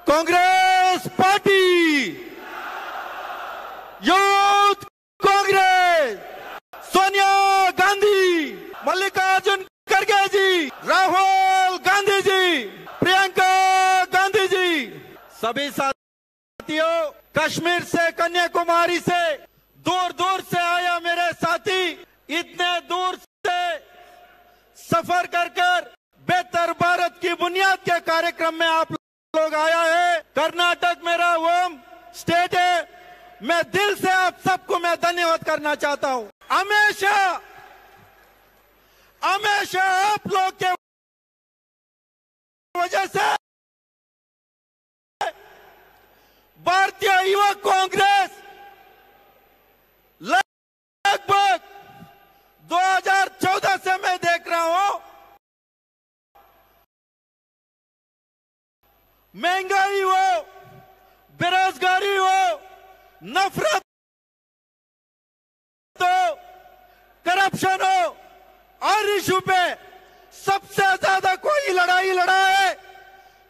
Congress party, youth Congress, Sonia Gandhi, Mallikarjun खड़गे जी, राहुल गांधी जी, प्रियंका गांधी जी, सभी साथियों, कश्मीर से कन्याकुमारी से दूर दूर से आया मेरे साथी, इतने दूर से सफर कर कर बेहतर भारत की बुनियाद के कार्यक्रम में आप लोग आया है। कर्नाटक मेरा होम स्टेट है। मैं दिल से आप सबको मैं धन्यवाद करना चाहता हूं। हमेशा हमेशा आप लोग के वजह से भारतीय युवा कांग्रेस लगभग 2014 से मैं देख रहा हूं, महंगाई हो, बेरोजगारी हो, नफरत हो, करप्शन हो, और इशू पे सबसे ज्यादा कोई लड़ाई लड़ा है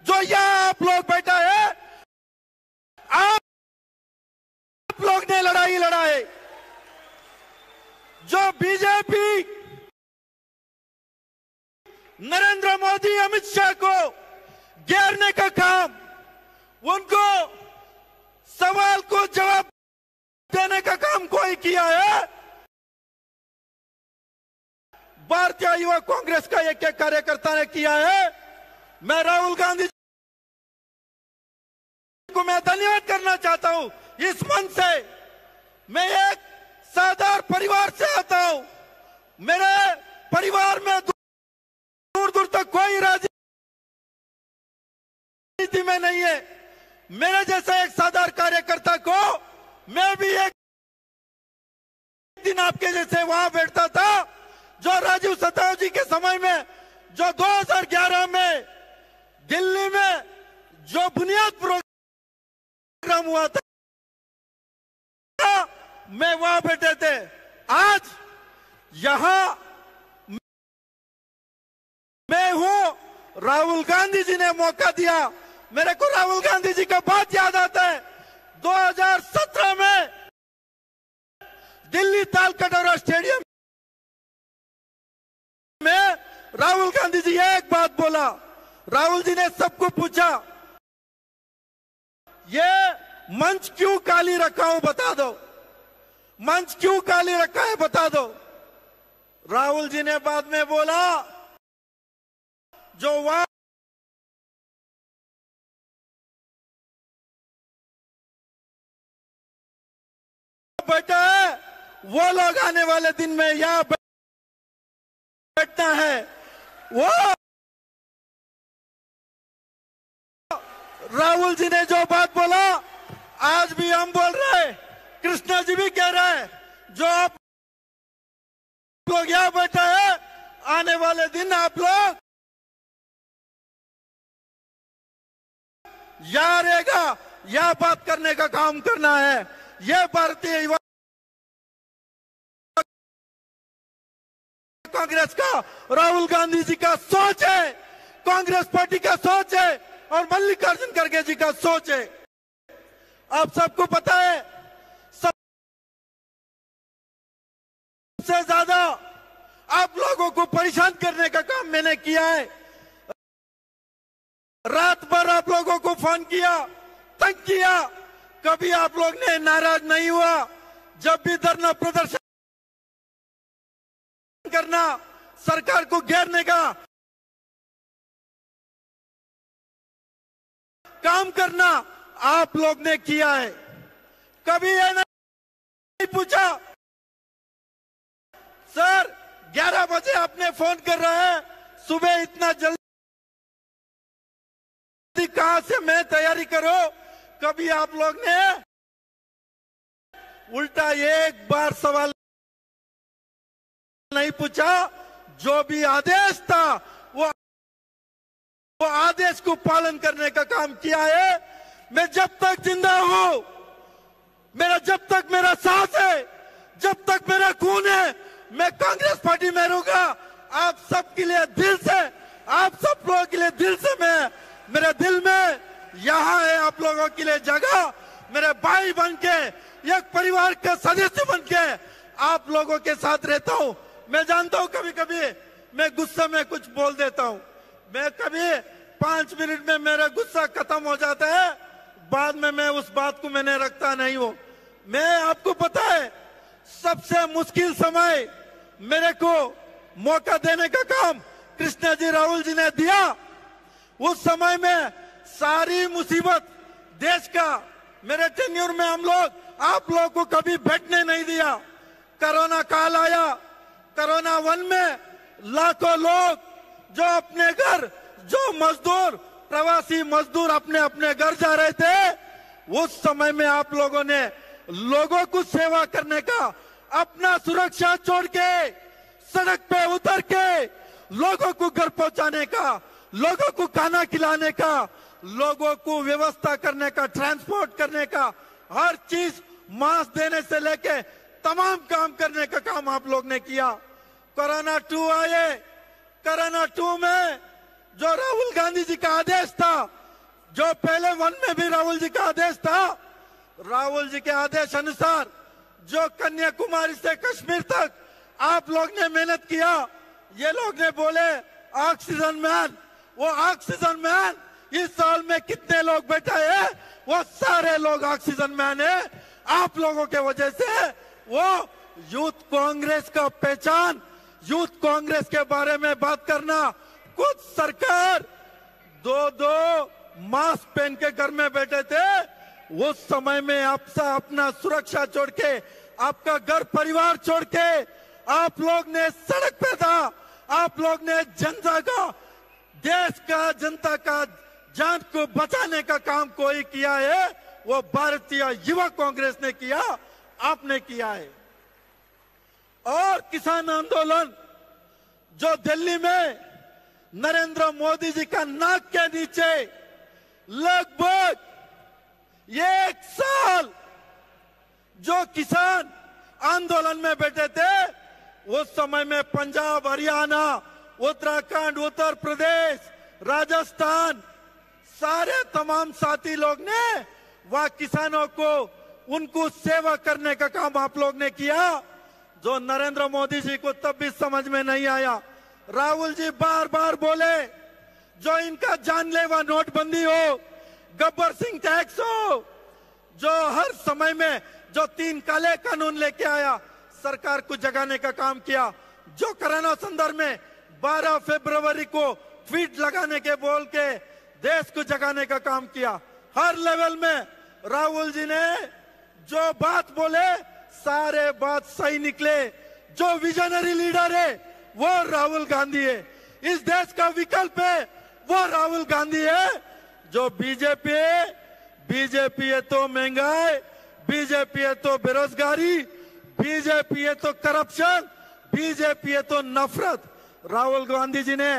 जो यहां आप लोग बैठा है, आप लोग ने लड़ाई लड़ा है। जो बीजेपी नरेंद्र मोदी अमित शाह को घेरने का काम, उनको सवाल को जवाब देने का काम कोई किया है, भारतीय युवा कांग्रेस का एक एक कार्यकर्ता ने किया है। मैं राहुल गांधी को मैं धन्यवाद करना चाहता हूं। इस मंच से मैं एक साधारण परिवार से आता हूं। मेरे परिवार में दूर दूर तक कोई राजनीति में नहीं है। मेरे जैसा एक साधारण कार्यकर्ता को मैं भी एक दिन आपके जैसे वहां बैठता था, जो राजीव सताव जी के समय में, जो 2011 में दिल्ली में जो बुनियाद प्रोग्राम हुआ था, मैं वहां बैठे थे। आज यहां मैं हूं, राहुल गांधी जी ने मौका दिया। मेरे को राहुल गांधी जी का बात याद आता है। 2017 में दिल्ली तालकटोरा स्टेडियम में राहुल गांधी जी एक बात बोला। राहुल जी ने सबको पूछा, ये मंच क्यों काली रखा हूं बता दो, मंच क्यों काली रखा है बता दो। राहुल जी ने बाद में बोला, जो वहां बैठा है वो लोग आने वाले दिन में यहां बैठना है। वो राहुल जी ने जो बात बोला, आज भी हम बोल रहे हैं, कृष्णा जी भी कह रहे हैं, जो आप लोग यहां बैठे हैं, आने वाले दिन आप लोग यहां रहेगा, यह बात करने का काम करना है। यह भारतीय युवा कांग्रेस का, राहुल गांधी जी का सोच है, कांग्रेस पार्टी का सोच है, और मल्लिकार्जुन खड़गे जी का सोच है। आप सबको पता है, सबसे ज्यादा आप लोगों को परेशान करने का काम मैंने किया है। रात भर आप लोगों को फोन किया, तंग किया, कभी आप लोग ने नाराज नहीं हुआ। जब भी धरना प्रदर्शन करना, सरकार को घेरने का काम करना, आप लोग ने किया है। कभी ये नहीं पूछा, सर 11 बजे आपने फोन कर रहे हैं, सुबह इतना जल्दी कहां से मैं तैयारी करो। कभी आप लोग ने उल्टा एक बार सवाल नहीं पूछा। जो भी आदेश था वो आदेश को पालन करने का काम किया है। मैं जब तक जिंदा हूं, जब तक मेरा सांस है, जब तक मेरा खून है, मैं कांग्रेस पार्टी में रहूंगा। आप सबके लिए दिल से, आप सब लोगों के लिए दिल से मैं, मेरे दिल में यहाँ है आप लोगों के लिए जगह। मेरे भाई बन के, एक परिवार का सदस्य बन के आप लोगों के साथ रहता हूँ। मैं जानता हूँ कभी कभी मैं गुस्से में कुछ बोल देता हूँ, मैं कभी 5 मिनट में मेरा गुस्सा खत्म हो जाता है, बाद में मैं उस बात को मैंने रखता नहीं हूँ। मैं आपको पता है सबसे मुश्किल समय मेरे को मौका देने का काम कृष्णा जी राहुल जी ने दिया। उस समय में सारी मुसीबत देश का मेरे टेन्योर में हम लोग आप लोगों को कभी बैठने नहीं दिया। कोरोना काल आया, कोरोना 1 में लाखों लोग जो अपने घर, जो मजदूर, प्रवासी मजदूर अपने अपने घर जा रहे थे, उस समय में आप लोगों ने लोगों को सेवा करने का, अपना सुरक्षा छोड़ के सड़क पे उतर के लोगों को घर पहुंचाने का, लोगों को खाना खिलाने का, लोगों को व्यवस्था करने का, ट्रांसपोर्ट करने का, हर चीज मास्क देने से लेके तमाम काम करने का काम आप लोग ने किया। कोरोना 2 आए, कोरोना 2 में जो राहुल गांधी जी का आदेश था, जो पहले 1 में भी राहुल जी का आदेश था, राहुल जी के आदेश अनुसार जो कन्याकुमारी से कश्मीर तक आप लोग ने मेहनत किया, ये लोग ने बोले ऑक्सीजन मैन, वो ऑक्सीजन मैन इस साल में कितने लोग बैठे हैं, वो सारे लोग ऑक्सीजन मैन है आप लोगों के वजह से। वो यूथ कांग्रेस का पहचान, यूथ कांग्रेस के बारे में बात करना, कुछ सरकार 2-2 मास्क पहन के घर में बैठे थे, उस समय में आपसा अपना सुरक्षा छोड़ के, आपका घर परिवार छोड़ के आप लोग ने सड़क पे था, आप लोग ने जनता का, देश का, जनता का जान को बचाने का काम कोई किया है, वो भारतीय युवा कांग्रेस ने किया, आपने किया है। और किसान आंदोलन जो दिल्ली में नरेंद्र मोदी जी का नाक के नीचे लगभग 1 साल जो किसान आंदोलन में बैठे थे, उस समय में पंजाब, हरियाणा, उत्तराखंड, उत्तर प्रदेश, राजस्थान, सारे तमाम साथी लोग ने वह किसानों को, उनको सेवा करने का काम आप लोग ने किया, जो नरेंद्र मोदी जी को तब भी समझ में नहीं आया। राहुल जी बार बार बोले जो इनका जानलेवा नोटबंदी हो, गब्बर सिंह टैक्स हो, जो हर समय में जो 3 काले कानून लेके आया, सरकार को जगाने का काम किया, जो कोरोना संदर्भ में 12 फरवरी को ट्वीट लगाने के बोल के देश को जगाने का काम किया। हर लेवल में राहुल जी ने जो बात बोले सारे बात सही निकले। जो विजनरी लीडर है वो राहुल गांधी है, इस देश का विकल्प है वो राहुल गांधी है। जो बीजेपी है, बीजेपी है तो महंगाई, बीजेपी है तो बेरोजगारी, बीजेपी है तो करप्शन, बीजेपी है तो नफरत। राहुल गांधी जी ने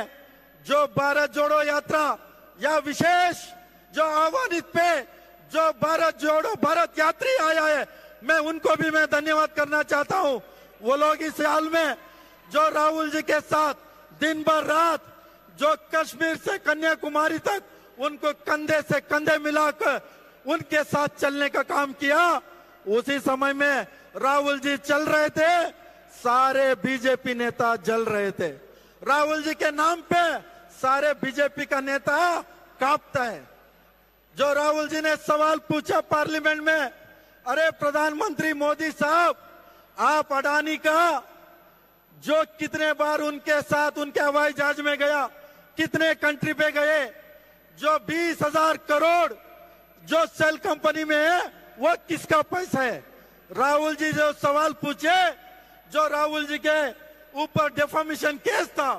जो भारत जोड़ो यात्रा या विशेष जो आह्वानित पे जो भारत जोड़ो भारत यात्री आया है, मैं उनको भी मैं धन्यवाद करना चाहता हूं। वो लोग इस हाल में जो राहुल जी के साथ दिन भर रात जो कश्मीर से कन्याकुमारी तक उनको कंधे से कंधे मिलाकर उनके साथ चलने का काम किया, उसी समय में राहुल जी चल रहे थे, सारे बीजेपी नेता जल रहे थे। राहुल जी के नाम पे सारे बीजेपी का नेता कांपता है। जो राहुल जी ने सवाल पूछा पार्लियामेंट में, अरे प्रधानमंत्री मोदी साहब, आप अडानी का जो कितने बार उनके साथ उनके हवाई जहाज में गया, कितने कंट्री पे गए, जो 20,000 करोड़ जो सेल कंपनी में है वो किसका पैसा है? राहुल जी जो सवाल पूछे, जो राहुल जी के ऊपर डिफेमेशन केस था,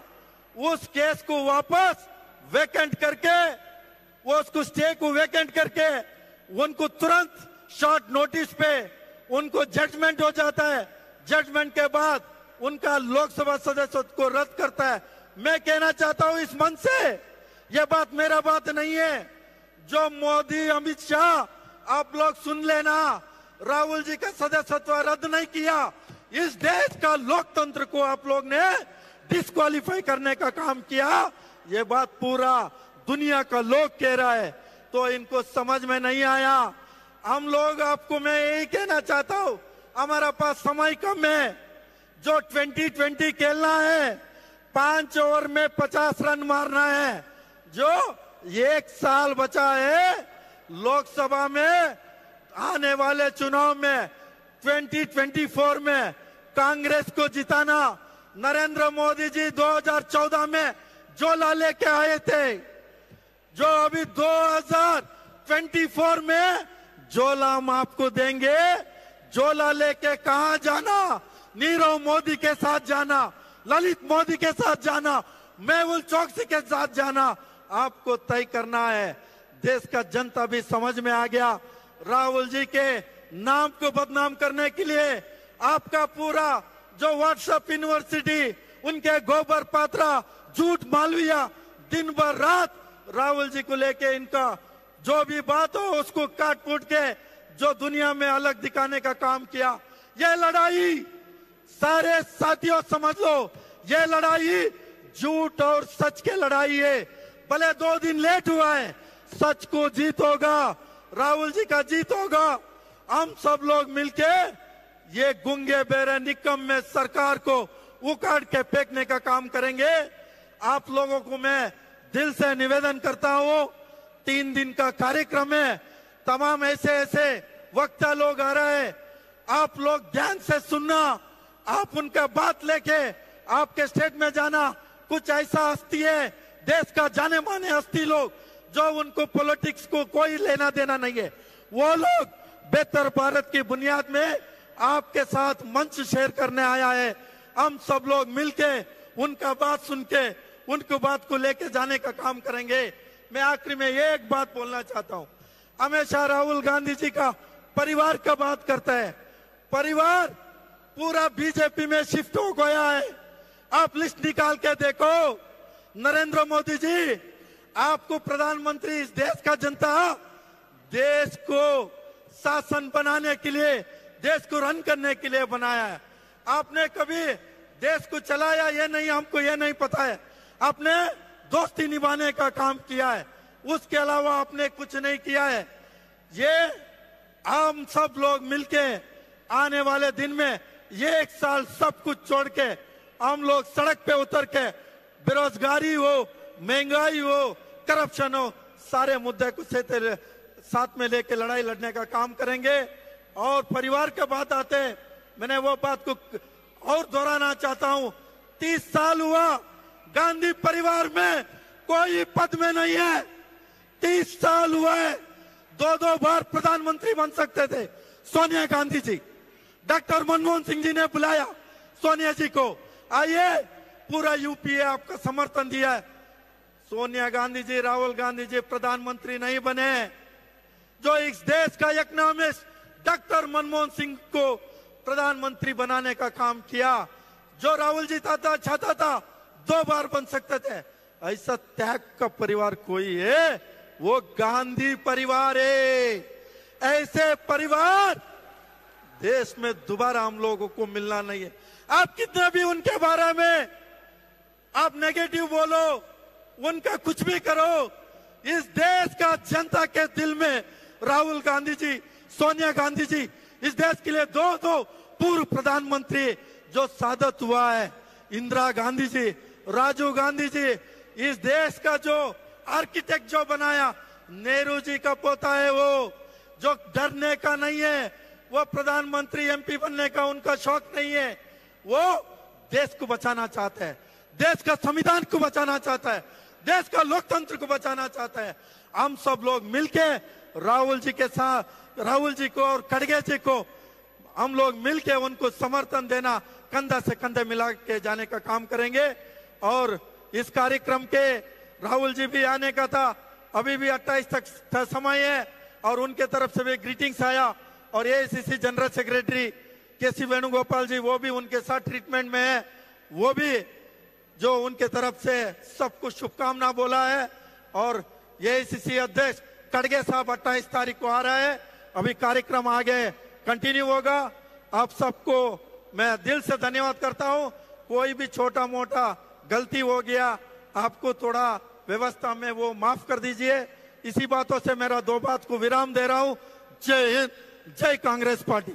उस केस को वापस वेकेंट करके, वो उसको स्टे को वेकेंट करके उनको तुरंत शॉर्ट नोटिस पे उनको जजमेंट हो जाता है। जजमेंट के बाद उनका लोकसभा सदस्य को रद्द करता है। मैं कहना चाहता हूं इस मंच से, यह बात मेरा बात नहीं है, जो मोदी अमित शाह आप लोग सुन लेना, राहुल जी का सदस्यत्व रद्द नहीं किया। इस देश का लोकतंत्र को आप लोग ने डिस्क्वालीफाई करने का काम किया। ये बात पूरा दुनिया का लोग कह रहा है। तो इनको समझ में नहीं आया। हम लोग आपको मैं यही कहना चाहता हूं, हमारा पास समय कम है। जो 2020 खेलना है, 5 ओवर में 50 रन मारना है। जो 1 साल बचा है लोकसभा में, आने वाले चुनाव में 2024 में कांग्रेस को जिताना। नरेंद्र मोदी जी 2014 में झोला लेके आए थे, जो अभी 2024 में झोला हम आपको देंगे। झोला लेके कहां जाना? नीरव मोदी के साथ जाना, ललित मोदी के साथ जाना, मेहुल चौकसी के साथ जाना, आपको तय करना है। देश का जनता भी समझ में आ गया। राहुल जी के नाम को बदनाम करने के लिए आपका पूरा जो व्हाट्सएप यूनिवर्सिटी, उनके गोबर पात्रा, झूठ मालविया, दिन भर रात राहुल जी को लेके इनका जो भी बात हो उसको काट फूट के जो दुनिया में अलग दिखाने का काम किया। यह लड़ाई सारे साथियों समझ लो, यह लड़ाई झूठ और सच के लड़ाई है। भले 2 दिन लेट हुआ है, सच को जीत होगा, राहुल जी का जीत होगा। हम सब लोग मिलके ये गुंगे बेरे निकम्मे सरकार को उखाड़ के फेंकने का काम करेंगे। आप लोगों को मैं दिल से निवेदन करता हूं, 3 दिन का कार्यक्रम है, तमाम ऐसे ऐसे वक्ता लोग आ रहे हैं, आप लोग ध्यान से सुनना। आप उनका बात लेके आपके स्टेट में जाना। कुछ ऐसा हस्ती है, देश का जाने माने हस्ती लोग, जो उनको पॉलिटिक्स को कोई लेना देना नहीं है। वो लोग बेहतर भारत की बुनियाद में आपके साथ मंच शेयर करने आया है। हम सब लोग मिलके उनका बात सुन के उनको बात को लेके जाने का काम करेंगे। मैं आखिरी में ये एक बात बोलना चाहता हूं, हमेशा राहुल गांधी जी का परिवार का बात करता है। परिवार पूरा बीजेपी में शिफ्ट हो गया है। आप लिस्ट निकाल के देखो, नरेंद्र मोदी जी आपको प्रधानमंत्री इस देश का जनता देश को शासन बनाने के लिए, देश को रन करने के लिए बनाया है। आपने कभी देश को चलाया ये नहीं, हमको ये नहीं पता है। आपने दोस्ती निभाने का काम किया है, उसके अलावा आपने कुछ नहीं किया है। ये हम सब लोग मिलके आने वाले दिन में ये 1 साल सब कुछ छोड़ के हम लोग सड़क पे उतर के बेरोजगारी हो, महंगाई हो, करप्शन हो, सारे मुद्दे को साथ में लेके लड़ाई लड़ने का काम करेंगे। और परिवार के बात आते, मैंने वो बात को और दोहराना चाहता हूं, 30 साल हुआ गांधी परिवार में कोई पद में नहीं है। 30 साल हुआ है, 2 बार प्रधानमंत्री बन सकते थे सोनिया गांधी जी। डॉक्टर मनमोहन सिंह जी ने बुलाया सोनिया जी को, आइए, पूरा यूपीए आपका समर्थन दिया है। सोनिया गांधी जी, राहुल गांधी जी प्रधानमंत्री नहीं बने। जो इस देश का इकोनॉमिस्ट डॉक्टर मनमोहन सिंह को प्रधानमंत्री बनाने का काम किया। जो राहुल जी चाहता था 2 बार बन सकते थे। ऐसा त्याग का परिवार कोई है, वो गांधी परिवार है। ऐसे परिवार देश में दोबारा हम लोगों को मिलना नहीं है। आप कितने भी उनके बारे में आप नेगेटिव बोलो, उनका कुछ भी करो, इस देश का जनता के दिल में राहुल गांधी जी, सोनिया गांधी जी, इस देश के लिए 2 पूर्व प्रधानमंत्री जो शहादत हुआ है, इंदिरा गांधी जी, राजीव गांधी जी, इस देश का जो आर्किटेक्ट जो बनाया नेहरू जी का पोता है, वो जो डरने का नहीं है, वो प्रधानमंत्री एमपी बनने का उनका शौक नहीं है, वो देश को बचाना चाहता है, देश का संविधान को बचाना चाहता है, देश का लोकतंत्र को बचाना चाहता है। हम सब लोग मिलके राहुल जी के साथ, राहुल जी को और खड़गे जी को हम लोग मिलके उनको समर्थन देना, कंधा से कंधे मिला के जाने का काम करेंगे। और इस कार्यक्रम के राहुल जी भी आने का था, अभी भी 28 तक समय है, और उनके तरफ से भी ग्रीटिंग्स आया। और एआईसीसी जनरल सेक्रेटरी केसी वेणुगोपाल जी, वो भी उनके साथ ट्रीटमेंट में है, वो भी जो उनके तरफ से सबको शुभकामना बोला है। और एआईसीसी अध्यक्ष खड़गे साहब 28 तारीख को आ रहा है। अभी कार्यक्रम आगे कंटिन्यू होगा। आप सबको मैं दिल से धन्यवाद करता हूं। कोई भी छोटा मोटा गलती हो गया, आपको थोड़ा व्यवस्था में वो माफ कर दीजिए। इसी बातों से मेरा 2 बात को विराम दे रहा हूं। जय हिंद, जय कांग्रेस पार्टी।